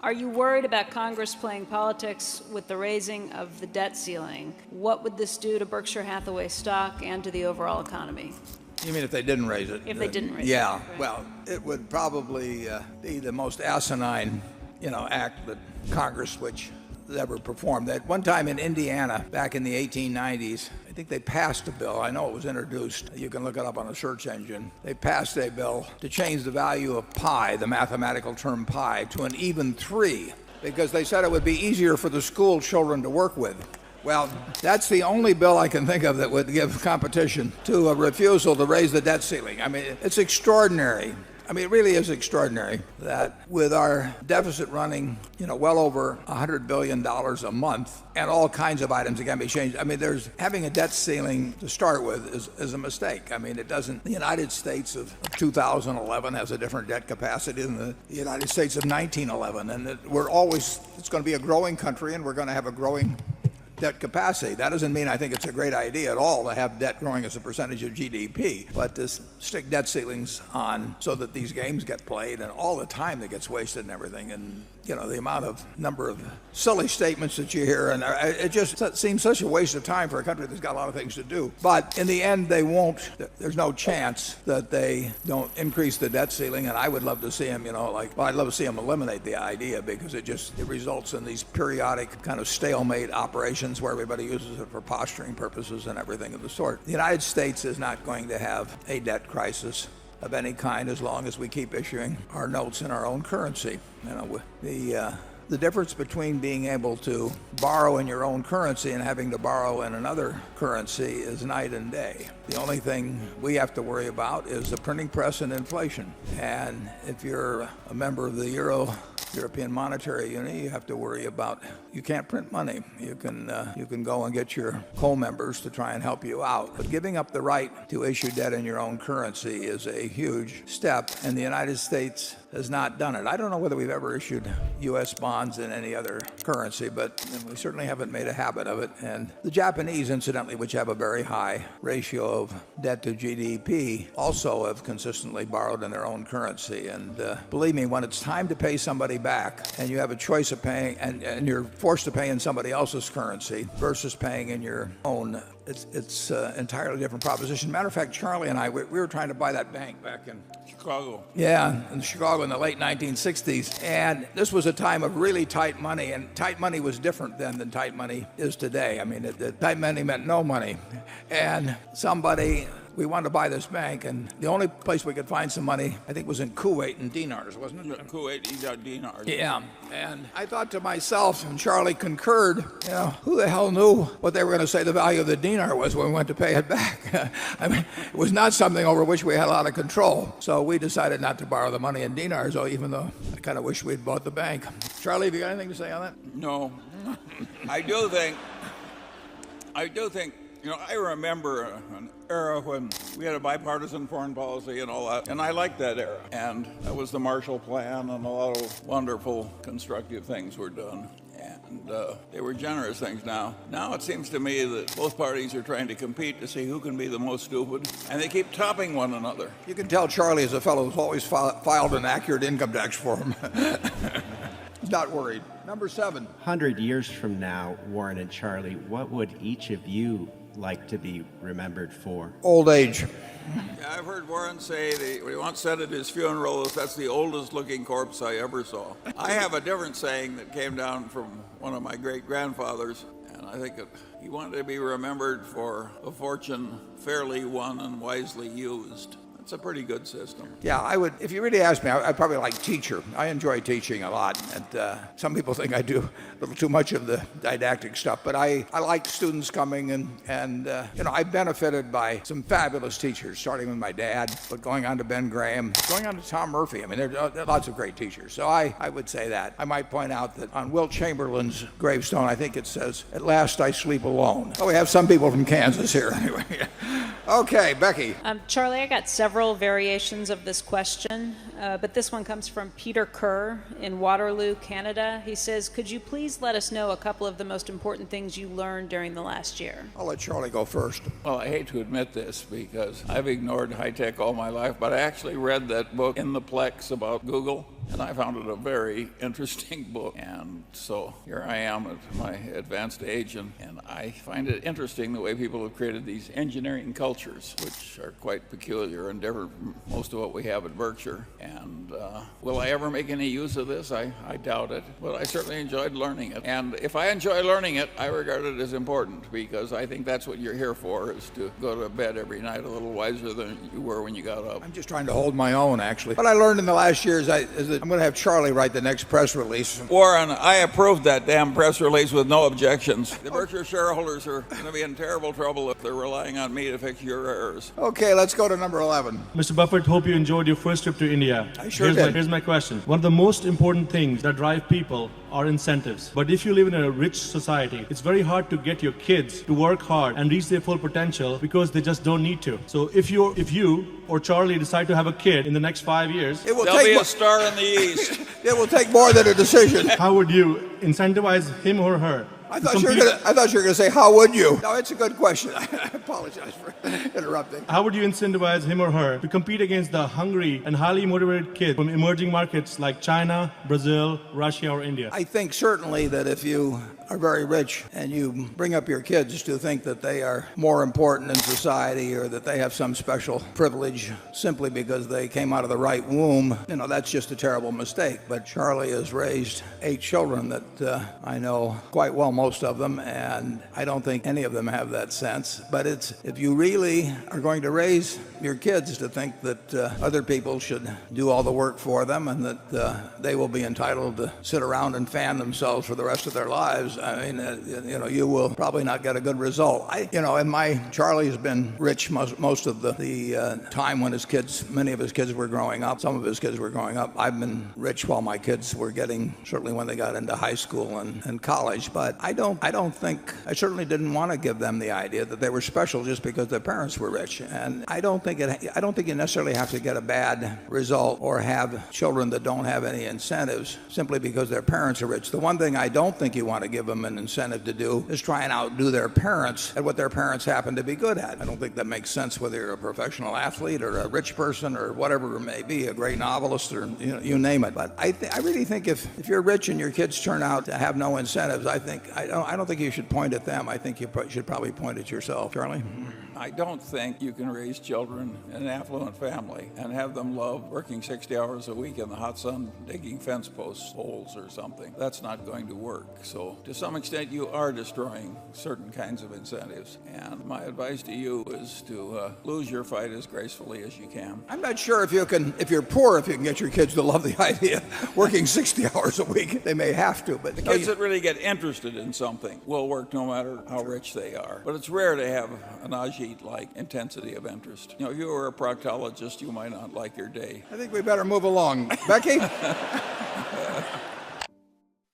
Are you worried about Congress playing politics with the raising of the debt ceiling? What would this do to Berkshire Hathaway stock and to the overall economy? You mean if they didn't raise it? If they didn't raise it. Yeah, Right. well, it would probably be the most asinine, act that Congress which has ever performed. At one time in Indiana, back in the 1890s, I think they passed a bill. I know it was introduced. You can look it up on a search engine. They passed a bill to change the value of pi, the mathematical term pi, to an even 3, because they said it would be easier for the school children to work with. Well, that's the only bill I can think of that would give competition to a refusal to raise the debt ceiling. I mean, it's extraordinary. I mean, it really is extraordinary that with our deficit running, well over $100 billion a month and all kinds of items that can be changed. I mean, having a debt ceiling to start with is a mistake. I mean, it doesn't. The United States of 2011 has a different debt capacity than the United States of 1911. And it's going to be a growing country, and we're going to have a growing debt capacity. That doesn't mean I think it's a great idea at all to have debt growing as a percentage of GDP, but to stick debt ceilings on so that these games get played and all the time that gets wasted and everything, and the number of silly statements that you hear, and it just seems such a waste of time for a country that's got a lot of things to do. But in the end, they won't. There's no chance that they don't increase the debt ceiling, and I would love to see them, I'd love to see them eliminate the idea, because it results in these periodic kind of stalemate operations where everybody uses it for posturing purposes and everything of the sort. The United States is not going to have a debt crisis of any kind as long as we keep issuing our notes in our own currency. The difference between being able to borrow in your own currency and having to borrow in another currency is night and day. The only thing we have to worry about is the printing press and inflation. And if you're a member of the European Monetary Union, you have to worry about, you can't print money. You can go and get your co-members to try and help you out. But giving up the right to issue debt in your own currency is a huge step, and the United States has not done it. I don't know whether we've ever issued U.S. bonds in any other currency, but we certainly haven't made a habit of it. And the Japanese, incidentally, which have a very high ratio of debt to GDP, also have consistently borrowed in their own currency. And believe me, when it's time to pay somebody back and you have a choice of paying, and you're forced to pay in somebody else's currency versus paying in your own, it's an entirely different proposition. Matter of fact, Charlie and I, we were trying to buy that bank back in Chicago. Yeah, in Chicago in the late 1960s. And this was a time of really tight money, and tight money was different then than tight money is today. I mean, tight money meant no money. And we wanted to buy this bank, and the only place we could find some money, I think, was in Kuwait in dinars, wasn't it? Kuwait, you got dinars. Yeah, and I thought to myself, and Charlie concurred, who the hell knew what they were going to say the value of the dinar was when we went to pay it back? I mean, it was not something over which we had a lot of control. So we decided not to borrow the money in dinars, even though I kind of wish we'd bought the bank. Charlie, have you got anything to say on that? No. I do think, I remember an era when we had a bipartisan foreign policy and all that, and I liked that era. And that was the Marshall Plan, and a lot of wonderful constructive things were done. And they were generous things. Now it seems to me that both parties are trying to compete to see who can be the most stupid, and they keep topping one another. You can tell Charlie is a fellow who's always filed an accurate income tax form. He's not worried. Number 7. 100 years from now, Warren and Charlie, what would each of you like to be remembered for? Old age. Yeah, I've heard Warren say what he once said at his funeral is, that's the oldest looking corpse I ever saw. I have a different saying that came down from one of my great grandfathers, and I think he wanted to be remembered for a fortune fairly won and wisely used. It's a pretty good system. Yeah, I would. If you really ask me, I'd probably like teacher. I enjoy teaching a lot, and some people think I do a little too much of the didactic stuff. But I like students coming, and I've benefited by some fabulous teachers, starting with my dad, but going on to Ben Graham, going on to Tom Murphy. I mean, there are lots of great teachers. So I would say that. I might point out that on Wilt Chamberlain's gravestone, I think it says, "At last I sleep alone." Oh, we have some people from Kansas here anyway. Okay, Becky. Charlie, I got several variations of this question, but this one comes from Peter Kerr in Waterloo, Canada. He says, could you please let us know a couple of the most important things you learned during the last year? I'll let Charlie go first. Well, I hate to admit this because I've ignored high tech all my life, but I actually read that book in the Plex about Google. And I found it a very interesting book. And so here I am at my advanced age, and I find it interesting the way people have created these engineering cultures, which are quite peculiar and different from most of what we have at Berkshire. And will I ever make any use of this? I doubt it, but I certainly enjoyed learning it. And if I enjoy learning it, I regard it as important, because I think that's what you're here for, is to go to bed every night a little wiser than you were when you got up. I'm just trying to hold my own, actually. What I learned in the last years is that I'm going to have Charlie write the next press release. Warren, I approved that damn press release with no objections. The Berkshire shareholders are going to be in terrible trouble if they're relying on me to fix your errors. Okay, let's go to number 11. Mr. Buffett, hope you enjoyed your first trip to India. I sure did. Here's my question. One of the most important things that drive people are incentives. But if you live in a rich society, it's very hard to get your kids to work hard and reach their full potential because they just don't need to. So if you or Charlie decide to have a kid in the next 5 years, It will There'll be take a star in the east. it will take more than a decision. how would you incentivize him or her? I to thought you were compete? going to say, how would you? No, it's a good question. I apologize for interrupting. How would you incentivize him or her to compete against the hungry and highly motivated kids from emerging markets like China, Brazil, Russia, or India? I think certainly that if you are very rich and you bring up your kids to think that they are more important in society or that they have some special privilege simply because they came out of the right womb, that's just a terrible mistake. But Charlie has raised 8 children that I know quite well, most of them, and I don't think any of them have that sense. But if you really are going to raise your kids to think that other people should do all the work for them and that they will be entitled to sit around and fan themselves for the rest of their lives, I mean, you will probably not get a good result. Charlie's been rich most of the time when many of his kids were growing up. Some of his kids were growing up. I've been rich while my kids were certainly when they got into high school and college. But I certainly didn't want to give them the idea that they were special just because their parents were rich. And I don't think you necessarily have to get a bad result or have children that don't have any incentives simply because their parents are rich. The one thing I don't think you want to give them an incentive to do is try and outdo their parents at what their parents happen to be good at. I don't think that makes sense whether you're a professional athlete or a rich person or whatever it may be, a great novelist or you name it. But I really think if you're rich and your kids turn out to have no incentives, I don't think you should point at them. I think you should probably point at yourself. Charlie? I don't think you can raise children in an affluent family and have them love working 60 hours a week in the hot sun digging fence posts, holes or something. That's not going to work. So to some extent you are destroying certain kinds of incentives. And my advice to you is to lose your fight as gracefully as you can. I'm not sure if you're poor, if you can get your kids to love the idea of working 60 hours a week. They may have to, but the kids that really get interested in something will work no matter how rich they are. But it's rare to have an Ajit-like intensity of interest. If you were a proctologist, you might not like your day. I think we better move along. Becky?